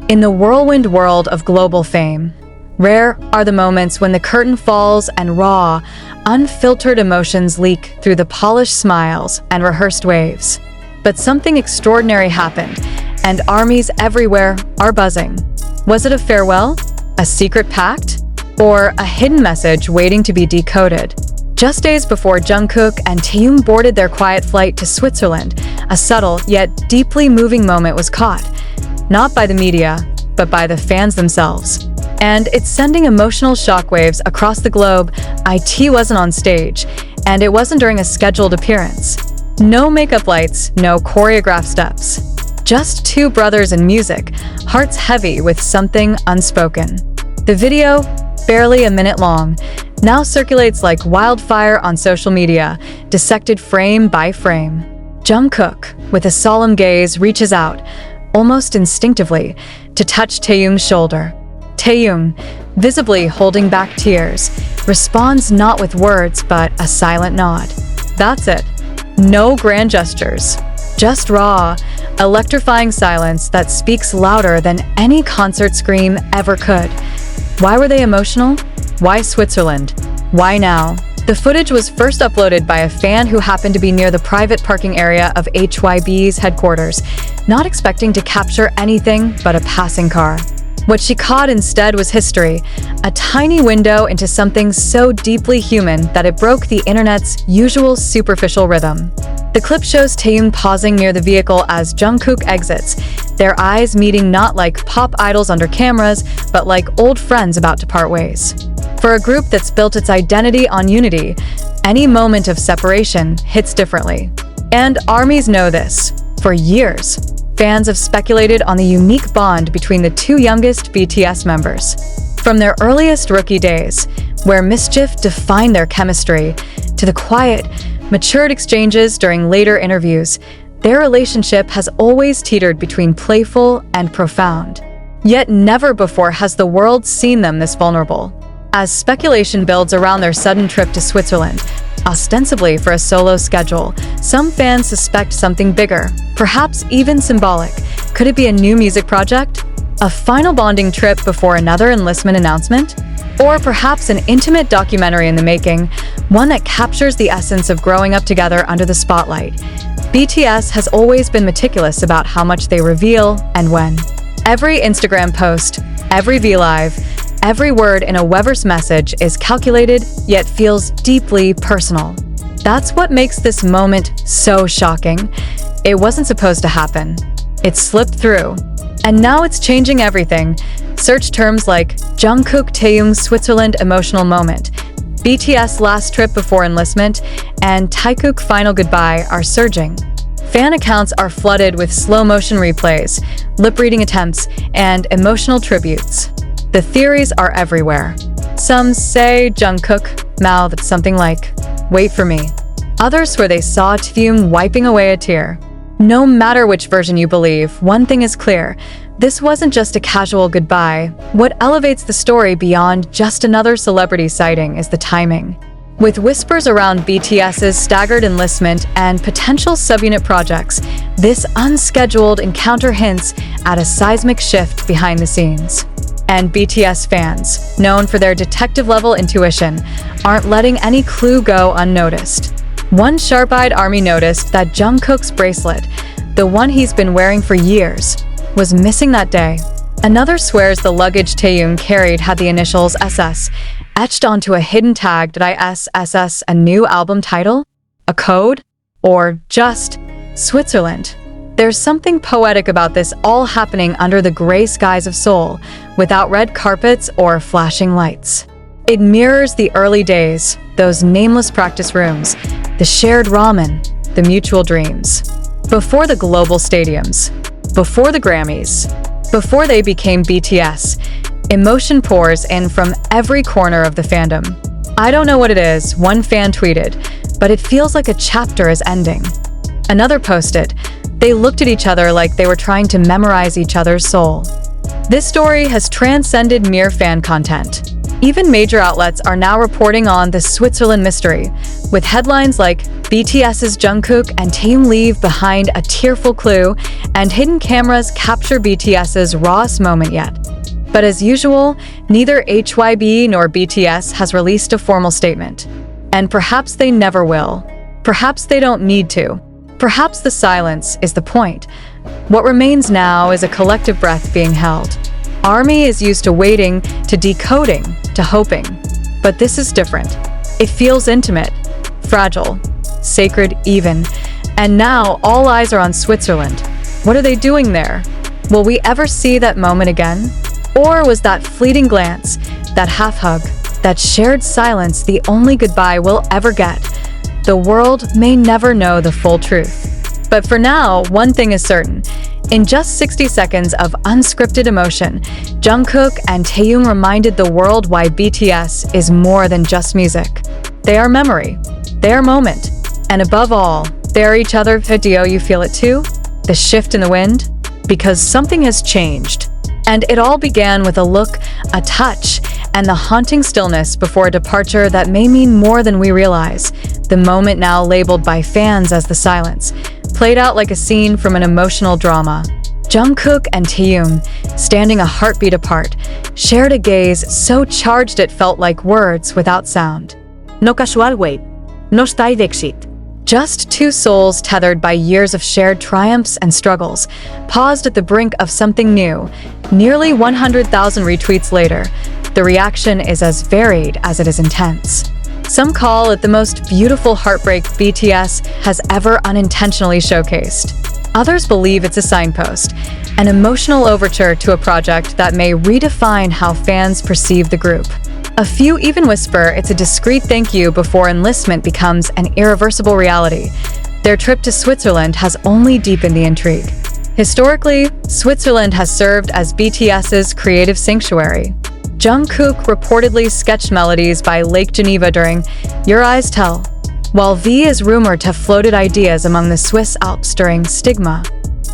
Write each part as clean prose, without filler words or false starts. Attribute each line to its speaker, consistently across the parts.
Speaker 1: In the whirlwind world of global fame, rare are the moments when the curtain falls and raw, unfiltered emotions leak through the polished smiles and rehearsed waves. But something extraordinary happened, and armies everywhere are buzzing. Was it a farewell? A secret pact? Or a hidden message waiting to be decoded? Just days before Jungkook and Taehyung boarded their quiet flight to Switzerland, a subtle yet deeply moving moment was caught. Not by the media, but by the fans themselves. And it's sending emotional shockwaves across the globe. IT wasn't on stage, and it wasn't during a scheduled appearance. No makeup lights, no choreographed steps. Just two brothers in music, hearts heavy with something unspoken. The video, barely a minute long, now circulates like wildfire on social media, dissected frame by frame. Jungkook, with a solemn gaze, reaches out, almost instinctively, to touch Taehyung's shoulder. Taehyung, visibly holding back tears, responds not with words but a silent nod. That's it. No grand gestures. Just raw, electrifying silence that speaks louder than any concert scream ever could. Why were they emotional? Why Switzerland? Why now? The footage was first uploaded by a fan who happened to be near the private parking area of HYB's headquarters, not expecting to capture anything but a passing car. What she caught instead was history, a tiny window into something so deeply human that it broke the internet's usual superficial rhythm. The clip shows Taehyung pausing near the vehicle as Jungkook exits, their eyes meeting not like pop idols under cameras, but like old friends about to part ways. For a group that's built its identity on unity, any moment of separation hits differently. And armies know this. For years, fans have speculated on the unique bond between the two youngest BTS members. From their earliest rookie days, where mischief defined their chemistry, to the quiet, matured exchanges during later interviews, their relationship has always teetered between playful and profound. Yet never before has the world seen them this vulnerable. As speculation builds around their sudden trip to Switzerland, ostensibly for a solo schedule, some fans suspect something bigger, perhaps even symbolic. Could it be a new music project? A final bonding trip before another enlistment announcement? Or perhaps an intimate documentary in the making, one that captures the essence of growing up together under the spotlight. BTS has always been meticulous about how much they reveal and when. Every Instagram post, every V-Live, every word in a Weverse message is calculated, yet feels deeply personal. That's what makes this moment so shocking. It wasn't supposed to happen. It slipped through. And now it's changing everything. Search terms like Jungkook Taehyung Switzerland emotional moment, BTS last trip before enlistment, and taekook final goodbye are surging. Fan accounts are flooded with slow-motion replays, lip-reading attempts, and emotional tributes. The theories are everywhere. Some say Jungkook mouthed something like, "Wait for me." Others swear they saw Taehyung wiping away a tear. No matter which version you believe, one thing is clear. This wasn't just a casual goodbye. What elevates the story beyond just another celebrity sighting is the timing. With whispers around BTS's staggered enlistment and potential subunit projects, this unscheduled encounter hints at a seismic shift behind the scenes. And BTS fans, known for their detective-level intuition, aren't letting any clue go unnoticed. One sharp-eyed army noticed that Jungkook's bracelet, the one he's been wearing for years, was missing that day. Another swears the luggage Taehyung carried had the initials SS, etched onto a hidden tag. Did SS a new album title? A code? Or just Switzerland? There's something poetic about this all happening under the gray skies of Seoul, without red carpets or flashing lights. It mirrors the early days, those nameless practice rooms, the shared ramen, the mutual dreams. Before the global stadiums, before the Grammys, before they became BTS, emotion pours in from every corner of the fandom. "I don't know what it is," one fan tweeted, "but it feels like a chapter is ending." Another posted, "They looked at each other like they were trying to memorize each other's soul." This story has transcended mere fan content. Even major outlets are now reporting on the Switzerland mystery, with headlines like BTS's Jungkook and Taehyung leave behind a tearful clue and hidden cameras capture BTS's rawest moment yet. But as usual, neither HYB nor BTS has released a formal statement. And perhaps they never will. Perhaps they don't need to. Perhaps the silence is the point. What remains now is a collective breath being held. ARMY is used to waiting, to decoding, to hoping. But this is different. It feels intimate, fragile, sacred even. And now all eyes are on Switzerland. What are they doing there? Will we ever see that moment again? Or was that fleeting glance, that half hug, that shared silence the only goodbye we'll ever get? The world may never know the full truth. But for now, one thing is certain. In just 60 seconds of unscripted emotion, Jungkook and Taehyung reminded the world why BTS is more than just music. They are memory. They are moment. And above all, they are each other. Do you feel it too? The shift in the wind? Because something has changed. And it all began with a look, a touch, and the haunting stillness before a departure that may mean more than we realize. The moment now labeled by fans as the silence, played out like a scene from an emotional drama. Jungkook and Taehyung, standing a heartbeat apart, shared a gaze so charged it felt like words without sound.
Speaker 2: No casual wait. No stay d'exit.
Speaker 1: Just two souls tethered by years of shared triumphs and struggles, paused at the brink of something new. Nearly 100,000 retweets later, the reaction is as varied as it is intense. Some call it the most beautiful heartbreak BTS has ever unintentionally showcased. Others believe it's a signpost, an emotional overture to a project that may redefine how fans perceive the group. A few even whisper it's a discreet thank you before enlistment becomes an irreversible reality. Their trip to Switzerland has only deepened the intrigue. Historically, Switzerland has served as BTS's creative sanctuary. Jungkook reportedly sketched melodies by Lake Geneva during Your Eyes Tell, while V is rumored to have floated ideas among the Swiss Alps during Stigma.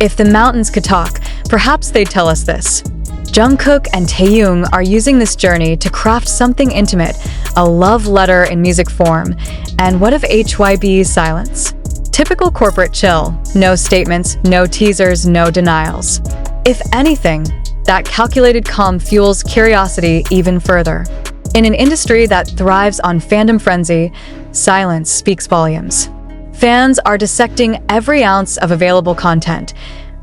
Speaker 1: If the mountains could talk, perhaps they'd tell us this. Jungkook and Taehyung are using this journey to craft something intimate, a love letter in music form. And what of HYB's silence? Typical corporate chill, no statements, no teasers, no denials. If anything, that calculated calm fuels curiosity even further. In an industry that thrives on fandom frenzy, silence speaks volumes. Fans are dissecting every ounce of available content.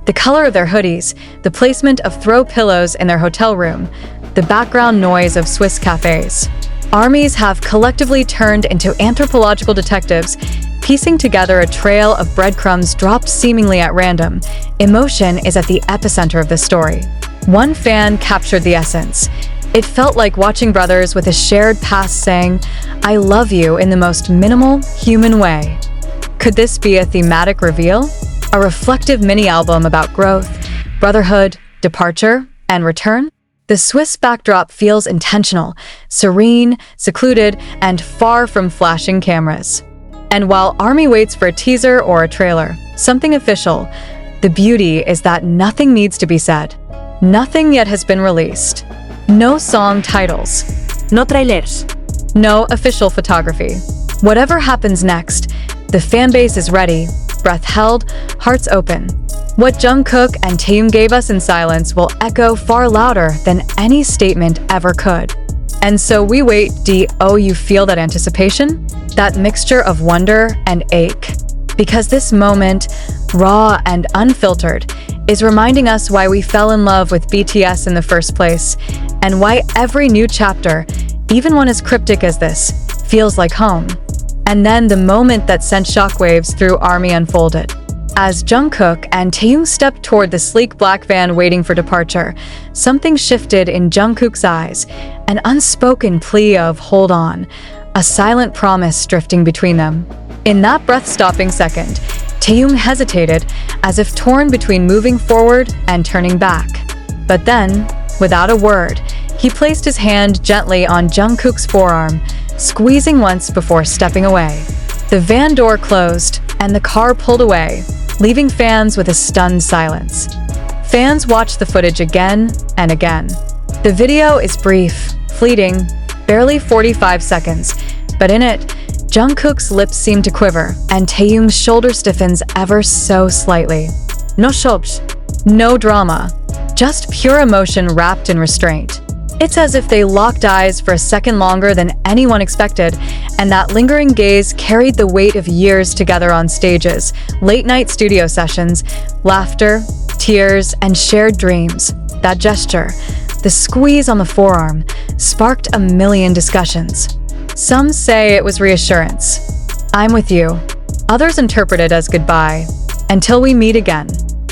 Speaker 1: The color of their hoodies, the placement of throw pillows in their hotel room, the background noise of Swiss cafes. Armies have collectively turned into anthropological detectives, piecing together a trail of breadcrumbs dropped seemingly at random. Emotion is at the epicenter of this story. One fan captured the essence. It felt like watching brothers with a shared past saying, "I love you" in the most minimal, human way. Could this be a thematic reveal? A reflective mini-album about growth, brotherhood, departure, and return? The Swiss backdrop feels intentional, serene, secluded, and far from flashing cameras. And while ARMY waits for a teaser or a trailer, something official, the beauty is that nothing needs to be said. Nothing yet has been released. No song titles.
Speaker 2: No trailers.
Speaker 1: No official photography. Whatever happens next, the fanbase is ready, breath held, hearts open. What Jungkook and Taehyung gave us in silence will echo far louder than any statement ever could. And so we wait. You feel that anticipation? That mixture of wonder and ache? Because this moment, raw and unfiltered, is reminding us why we fell in love with BTS in the first place, and why every new chapter, even one as cryptic as this, feels like home. And then the moment that sent shockwaves through ARMY unfolded. As Jungkook and Taehyung stepped toward the sleek black van waiting for departure, something shifted in Jungkook's eyes, an unspoken plea of hold on, a silent promise drifting between them. In that breath-stopping second, Taehyung hesitated, as if torn between moving forward and turning back. But then, without a word, he placed his hand gently on Jungkook's forearm, squeezing once before stepping away. The van door closed, and the car pulled away, leaving fans with a stunned silence. Fans watched the footage again and again. The video is brief, fleeting, barely 45 seconds, but in it, Jungkook's lips seem to quiver, and Taehyung's shoulder stiffens ever so slightly.
Speaker 2: No sobs.
Speaker 1: No drama, just pure emotion wrapped in restraint. It's as if they locked eyes for a second longer than anyone expected, and that lingering gaze carried the weight of years together on stages, late-night studio sessions, laughter, tears, and shared dreams. That gesture, the squeeze on the forearm, sparked a million discussions. Some say it was reassurance. I'm with you. Others interpret it as goodbye. Until we meet again.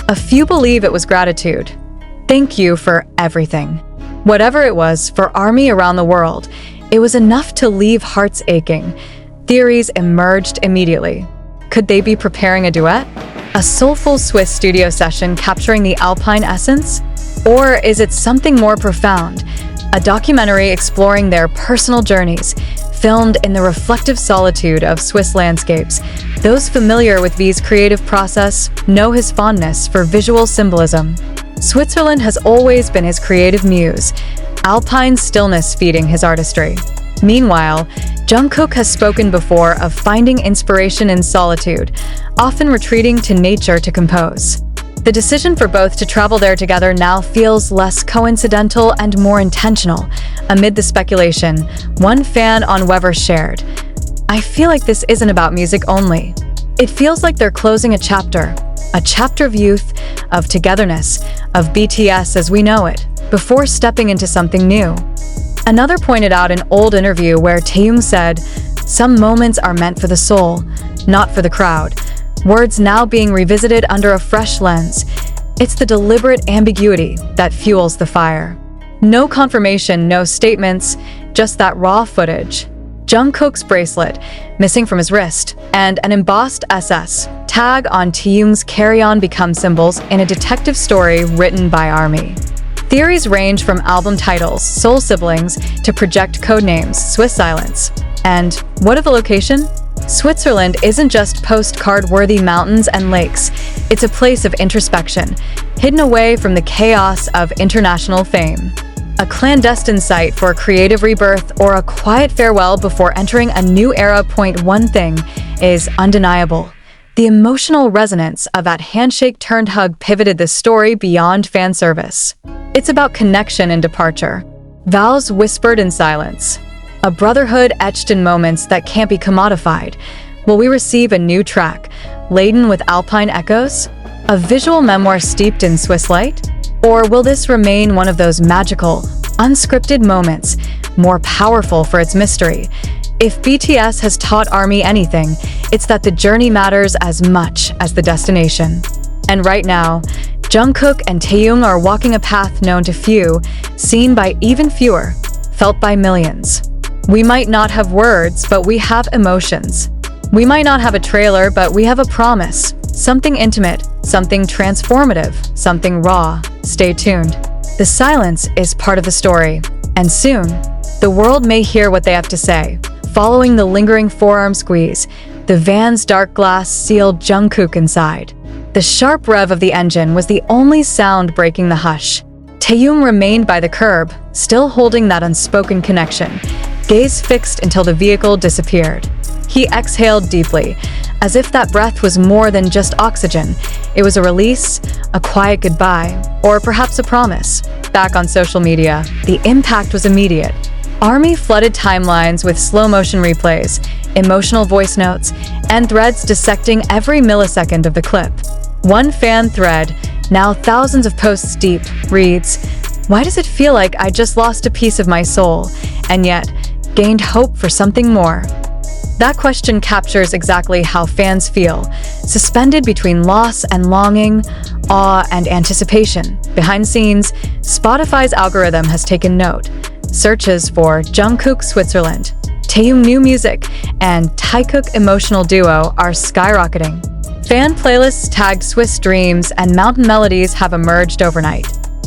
Speaker 1: A few believe it was gratitude. Thank you for everything. Whatever it was, for ARMY around the world, it was enough to leave hearts aching. Theories emerged immediately. Could they be preparing a duet? A soulful Swiss studio session capturing the Alpine essence? Or is it something more profound? A documentary exploring their personal journeys, filmed in the reflective solitude of Swiss landscapes. Those familiar with V's creative process know his fondness for visual symbolism. Switzerland has always been his creative muse, Alpine stillness feeding his artistry. Meanwhile, Jungkook has spoken before of finding inspiration in solitude, often retreating to nature to compose. The decision for both to travel there together now feels less coincidental and more intentional. Amid the speculation, one fan on Wever shared, "I feel like this isn't about music only. It feels like they're closing a chapter of youth, of togetherness, of BTS as we know it, before stepping into something new." Another pointed out an old interview where Taehyung said, "Some moments are meant for the soul, not for the crowd." Words now being revisited under a fresh lens. It's the deliberate ambiguity that fuels the fire. No confirmation, no statements, just that raw footage. Jungkook's bracelet, missing from his wrist, and an embossed SS tag on Taehyung's carry-on become symbols in a detective story written by ARMY. Theories range from album titles, Soul Siblings, to project codenames, Swiss Silence. And what of the location? Switzerland isn't just postcard-worthy mountains and lakes. It's a place of introspection, hidden away from the chaos of international fame. A clandestine site for a creative rebirth or a quiet farewell before entering a new era. One thing is undeniable. The emotional resonance of that handshake-turned-hug pivoted the story beyond fan service. It's about connection and departure. Vows whispered in silence. A brotherhood etched in moments that can't be commodified. Will we receive a new track, laden with Alpine echoes? A visual memoir steeped in Swiss light? Or will this remain one of those magical, unscripted moments, more powerful for its mystery? If BTS has taught ARMY anything, it's that the journey matters as much as the destination. And right now, Jungkook and Taehyung are walking a path known to few, seen by even fewer, felt by millions. We might not have words, but we have emotions. We might not have a trailer, but we have a promise. Something intimate, something transformative, something raw. Stay tuned. The silence is part of the story, and soon, the world may hear what they have to say. Following the lingering forearm squeeze, the van's dark glass sealed Jungkook inside. The sharp rev of the engine was the only sound breaking the hush. Taehyung remained by the curb, still holding that unspoken connection, gaze fixed until the vehicle disappeared. He exhaled deeply, as if that breath was more than just oxygen. It was a release, a quiet goodbye, or perhaps a promise. Back on social media, the impact was immediate. ARMY flooded timelines with slow-motion replays, emotional voice notes, and threads dissecting every millisecond of the clip. One fan thread, now thousands of posts deep, reads, "Why does it feel like I just lost a piece of my soul, and yet gained hope for something more?" That question captures exactly how fans feel, suspended between loss and longing, awe and anticipation. Behind the scenes, Spotify's algorithm has taken note. Searches for Jungkook Switzerland, Taehyung new music, and taekook emotional duo are skyrocketing. Fan playlists tagged Swiss dreams and mountain melodies have emerged overnight.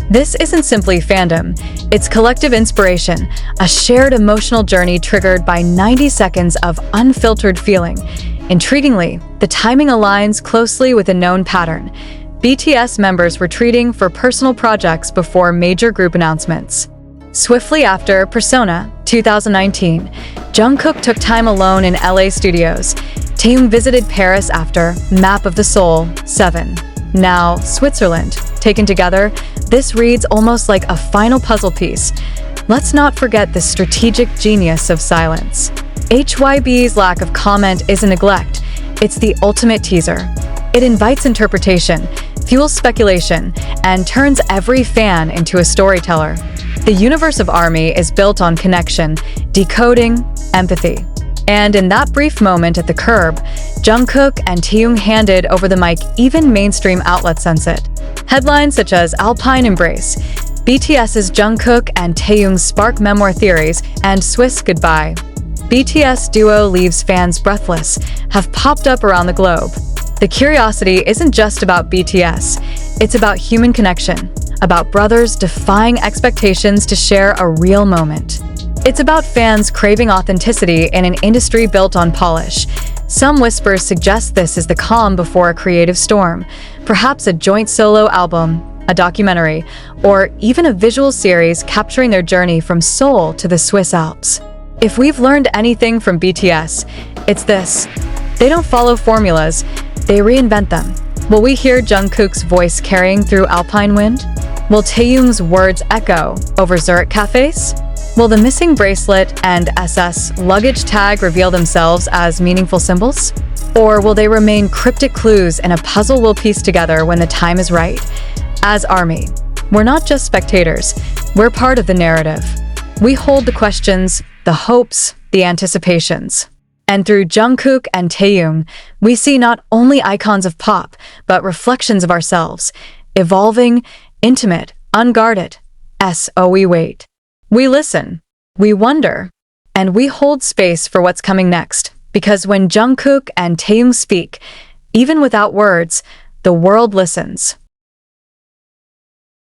Speaker 1: This isn't simply fandom, it's collective inspiration, a shared emotional journey triggered by 90 seconds of unfiltered feeling. Intriguingly, the timing aligns closely with a known pattern. BTS members retreating for personal projects before major group announcements. Swiftly after Persona 2019, Jungkook took time alone in LA studios. Taehyung visited Paris after Map of the Soul 7. Now, Switzerland. Taken together, this reads almost like a final puzzle piece. Let's not forget the strategic genius of silence. HYB's lack of comment isn't neglect, it's the ultimate teaser. It invites interpretation, fuels speculation, and turns every fan into a storyteller. The universe of ARMY is built on connection, decoding, empathy. And in that brief moment at the curb, Jungkook and Taehyung handed over the mic. Even mainstream outlets sense it. Headlines such as Alpine Embrace, BTS's Jungkook and Taehyung spark memoir theories, and Swiss Goodbye. BTS duo leaves fans breathless have popped up around the globe. The curiosity isn't just about BTS, it's about human connection, about brothers defying expectations to share a real moment. It's about fans craving authenticity in an industry built on polish. Some whispers suggest this is the calm before a creative storm, perhaps a joint solo album, a documentary, or even a visual series capturing their journey from Seoul to the Swiss Alps. If we've learned anything from BTS, it's this. They don't follow formulas, they reinvent them. Will we hear Jungkook's voice carrying through Alpine wind? Will Taehyung's words echo over Zurich cafes? Will the missing bracelet and SS luggage tag reveal themselves as meaningful symbols? Or will they remain cryptic clues in a puzzle we'll piece together when the time is right? As ARMY, we're not just spectators, we're part of the narrative. We hold the questions, the hopes, the anticipations. And through Jungkook and Taehyung, we see not only icons of pop, but reflections of ourselves, evolving, intimate, unguarded. So we wait. We listen, we wonder, and we hold space for what's coming next. Because when Jungkook and Taehyung speak, even without words, the world listens.